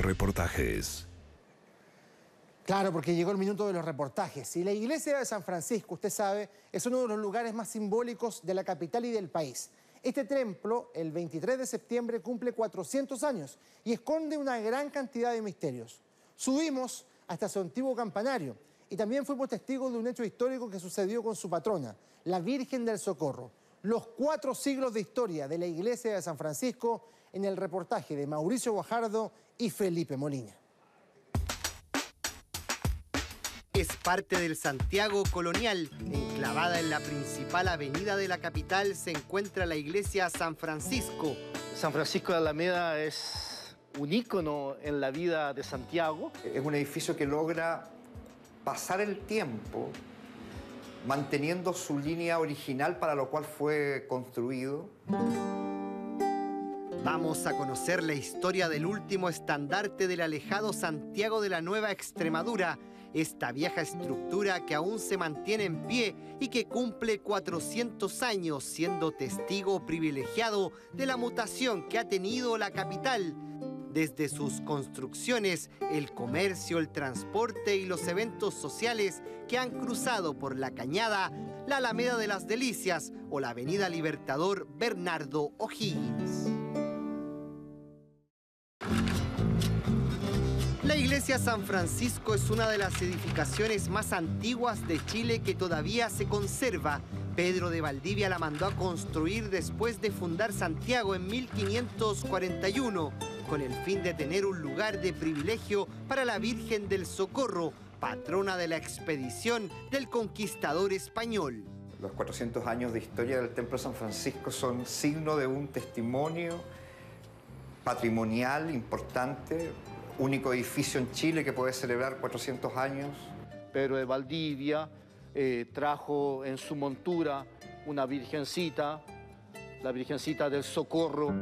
reportajes. Claro, porque llegó el minuto de los reportajes. Y la iglesia de San Francisco, usted sabe, es uno de los lugares más simbólicos de la capital y del país. Este templo, el 23 de septiembre, cumple 400 años y esconde una gran cantidad de misterios. Subimos hasta su antiguo campanario y también fuimos testigos de un hecho histórico que sucedió con su patrona, la Virgen del Socorro. Los 4 siglos de historia de la iglesia de San Francisco en el reportaje de Mauricio Guajardo y Felipe Molina. Es parte del Santiago colonial. Enclavada en la principal avenida de la capital se encuentra la iglesia San Francisco. San Francisco de Alameda es un ícono en la vida de Santiago. Es un edificio que logra pasar el tiempo manteniendo su línea original para lo cual fue construido. Vamos a conocer la historia del último estandarte del alejado Santiago de la Nueva Extremadura, esta vieja estructura que aún se mantiene en pie y que cumple 400 años siendo testigo privilegiado de la mutación que ha tenido la capital. Desde sus construcciones, el comercio, el transporte y los eventos sociales que han cruzado por la Cañada, la Alameda de las Delicias o la Avenida Libertador Bernardo O'Higgins. La iglesia San Francisco es una de las edificaciones más antiguas de Chile que todavía se conserva. Pedro de Valdivia la mandó a construir después de fundar Santiago en 1541, con el fin de tener un lugar de privilegio para la Virgen del Socorro, patrona de la expedición del conquistador español. Los 400 años de historia del Templo de San Francisco son signo de un testimonio patrimonial importante, único edificio en Chile que puede celebrar 400 años. Pedro de Valdivia trajo en su montura una virgencita, la Virgencita del Socorro.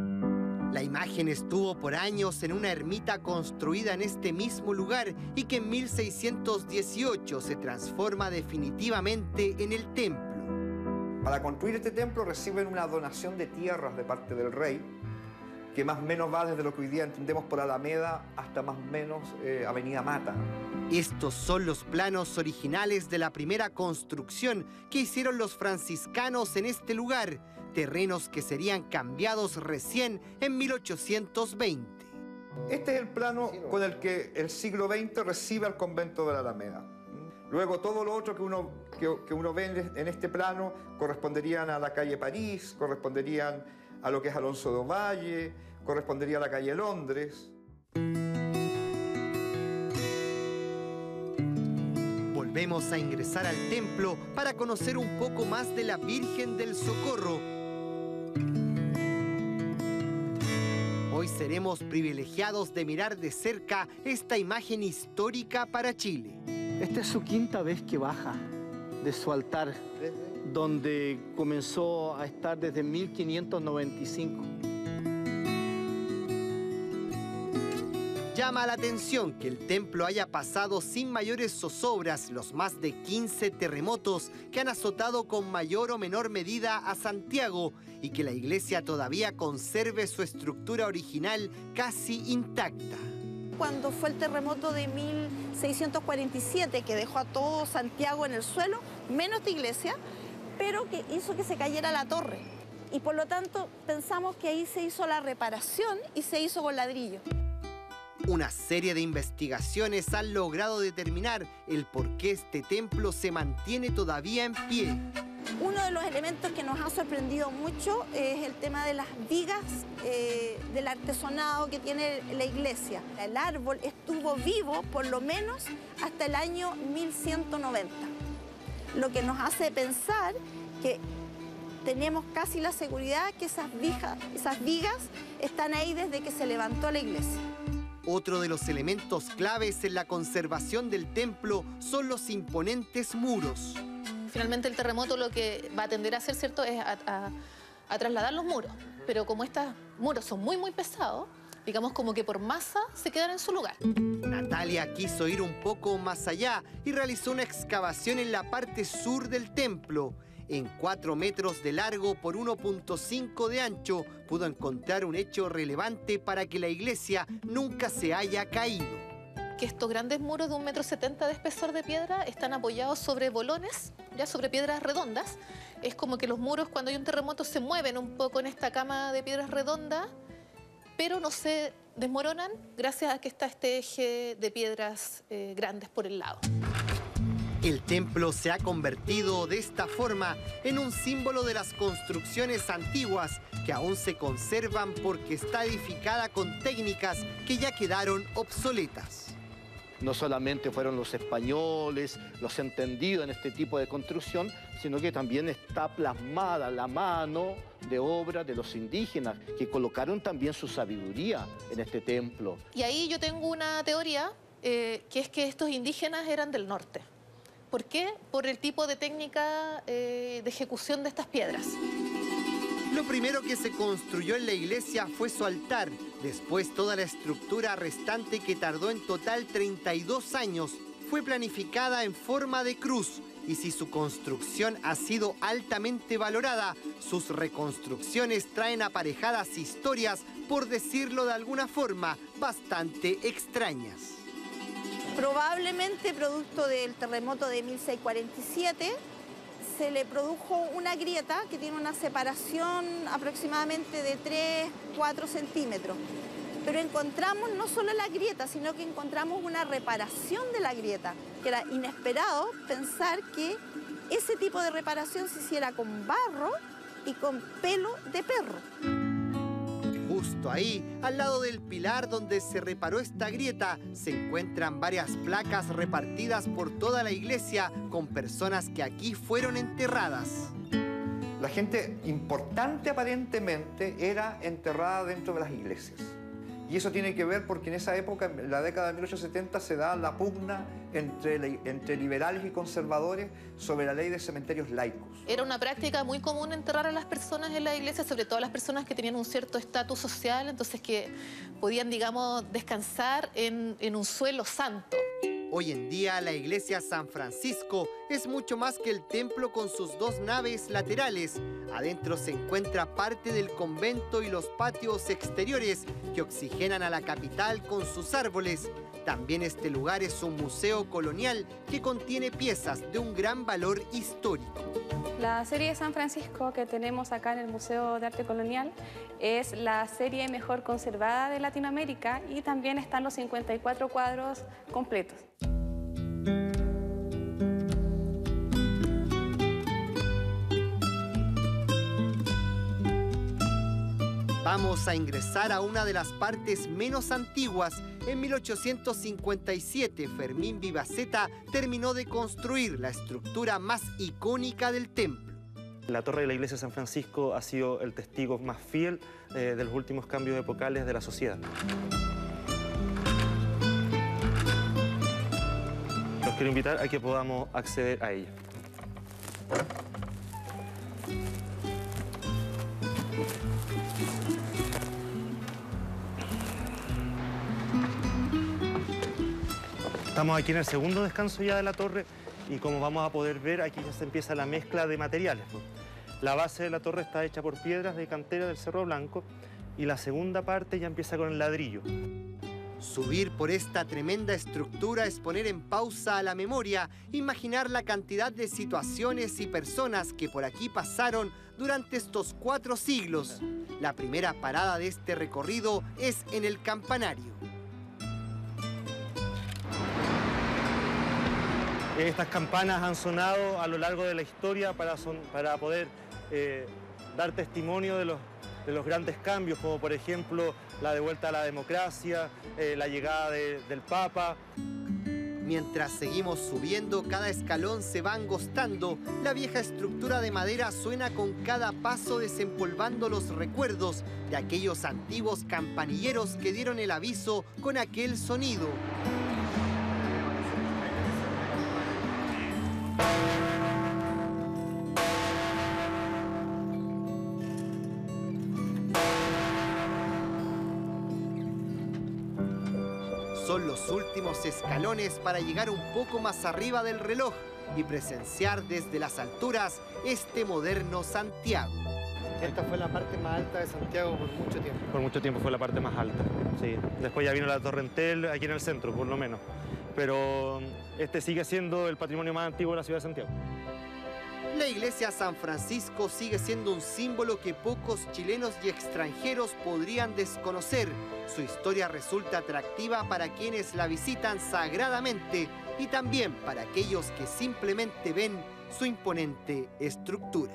La imagen estuvo por años en una ermita construida en este mismo lugar y que en 1618 se transforma definitivamente en el templo. Para construir este templo reciben una donación de tierras de parte del rey, que más o menos va desde lo que hoy día entendemos por Alameda hasta más o menos Avenida Mata. Estos son los planos originales de la primera construcción que hicieron los franciscanos en este lugar, terrenos que serían cambiados recién en 1820. Este es el plano con el que el siglo XX recibe al convento de la Alameda. Luego todo lo otro que uno ve en este plano corresponderían a la calle París, corresponderían a lo que es Alonso de Ovalle, correspondería a la calle Londres. Volvemos a ingresar al templo para conocer un poco más de la Virgen del Socorro. Hoy seremos privilegiados de mirar de cerca esta imagen histórica para Chile. Esta es su 5ª vez que baja de su altar, donde comenzó a estar desde 1595. Llama la atención que el templo haya pasado sin mayores zozobras los más de 15 terremotos que han azotado con mayor o menor medida a Santiago y que la iglesia todavía conserve su estructura original casi intacta. Cuando fue el terremoto de 1647 que dejó a todo Santiago en el suelo, menos de iglesia, pero que hizo que se cayera la torre. Y por lo tanto pensamos que ahí se hizo la reparación y se hizo con ladrillo. Una serie de investigaciones han logrado determinar el por qué este templo se mantiene todavía en pie. Uno de los elementos que nos ha sorprendido mucho es el tema de las vigas del artesonado que tiene la iglesia. El árbol estuvo vivo por lo menos hasta el año 1190, lo que nos hace pensar que tenemos casi la seguridad que esas vigas están ahí desde que se levantó la iglesia. Otro de los elementos claves en la conservación del templo son los imponentes muros. Finalmente el terremoto lo que va a tender a hacer, ¿cierto?, es a trasladar los muros. Pero como estos muros son muy pesados, digamos como que por masa se quedan en su lugar. Natalia quiso ir un poco más allá y realizó una excavación en la parte sur del templo. En 4 metros de largo por 1,5 de ancho, pudo encontrar un hecho relevante para que la iglesia nunca se haya caído. Que estos grandes muros de 1,70 m de espesor de piedra están apoyados sobre bolones, ya sobre piedras redondas. Es como que los muros, cuando hay un terremoto, se mueven un poco en esta cama de piedras redondas, pero no se desmoronan gracias a que está este eje de piedras grandes por el lado. El templo se ha convertido de esta forma en un símbolo de las construcciones antiguas que aún se conservan porque está edificada con técnicas que ya quedaron obsoletas. No solamente fueron los españoles los entendidos en este tipo de construcción, sino que también está plasmada la mano de obra de los indígenas, que colocaron también su sabiduría en este templo. Y ahí yo tengo una teoría, que es que estos indígenas eran del norte. ¿Por qué? Por el tipo de técnica de ejecución de estas piedras. Lo primero que se construyó en la iglesia fue su altar. Después, toda la estructura restante, que tardó en total 32 años, fue planificada en forma de cruz. Y si su construcción ha sido altamente valorada, sus reconstrucciones traen aparejadas historias, por decirlo de alguna forma, bastante extrañas. Probablemente producto del terremoto de 1647, se le produjo una grieta que tiene una separación aproximadamente de 3-4 centímetros. Pero encontramos no solo la grieta, sino que encontramos una reparación de la grieta, que era inesperado pensar que ese tipo de reparación se hiciera con barro y con pelo de perro. Justo ahí, al lado del pilar donde se reparó esta grieta, se encuentran varias placas repartidas por toda la iglesia con personas que aquí fueron enterradas. La gente importante aparentemente era enterrada dentro de las iglesias. Y eso tiene que ver porque en esa época, en la década de 1870, se da la pugna entre liberales y conservadores sobre la ley de cementerios laicos. Era una práctica muy común enterrar a las personas en la iglesia, sobre todo a las personas que tenían un cierto estatus social, entonces que podían, digamos, descansar en un suelo santo. Hoy en día la iglesia San Francisco es mucho más que el templo con sus 2 naves laterales. Adentro se encuentra parte del convento y los patios exteriores que oxigenan a la capital con sus árboles. También este lugar es un museo colonial que contiene piezas de un gran valor histórico. La serie de San Francisco que tenemos acá en el Museo de Arte Colonial es la serie mejor conservada de Latinoamérica y también están los 54 cuadros completos. Vamos a ingresar a una de las partes menos antiguas. En 1857, Fermín Vivaceta terminó de construir la estructura más icónica del templo. La torre de la iglesia de San Francisco ha sido el testigo más fiel de los últimos cambios epocales de la sociedad. Los quiero invitar a que podamos acceder a ella. Estamos aquí en el segundo descanso ya de la torre y como vamos a poder ver, aquí ya se empieza la mezcla de materiales. La base de la torre está hecha por piedras de cantera del Cerro Blanco y la segunda parte ya empieza con el ladrillo. Subir por esta tremenda estructura es poner en pausa a la memoria, imaginar la cantidad de situaciones y personas que por aquí pasaron durante estos 4 siglos. La primera parada de este recorrido es en el campanario. Estas campanas han sonado a lo largo de la historia para poder dar testimonio de los grandes cambios, como por ejemplo la de vuelta a la democracia, la llegada del Papa. Mientras seguimos subiendo, cada escalón se va angostando. La vieja estructura de madera suena con cada paso, desempolvando los recuerdos de aquellos antiguos campanilleros que dieron el aviso con aquel sonido. Son los últimos escalones para llegar un poco más arriba del reloj y presenciar desde las alturas este moderno Santiago. Esta fue la parte más alta de Santiago por mucho tiempo. Por mucho tiempo fue la parte más alta, sí. Después ya vino la Torre Entel, aquí en el centro, por lo menos. Pero este sigue siendo el patrimonio más antiguo de la ciudad de Santiago. La iglesia San Francisco sigue siendo un símbolo que pocos chilenos y extranjeros podrían desconocer. Su historia resulta atractiva para quienes la visitan sagradamente y también para aquellos que simplemente ven su imponente estructura.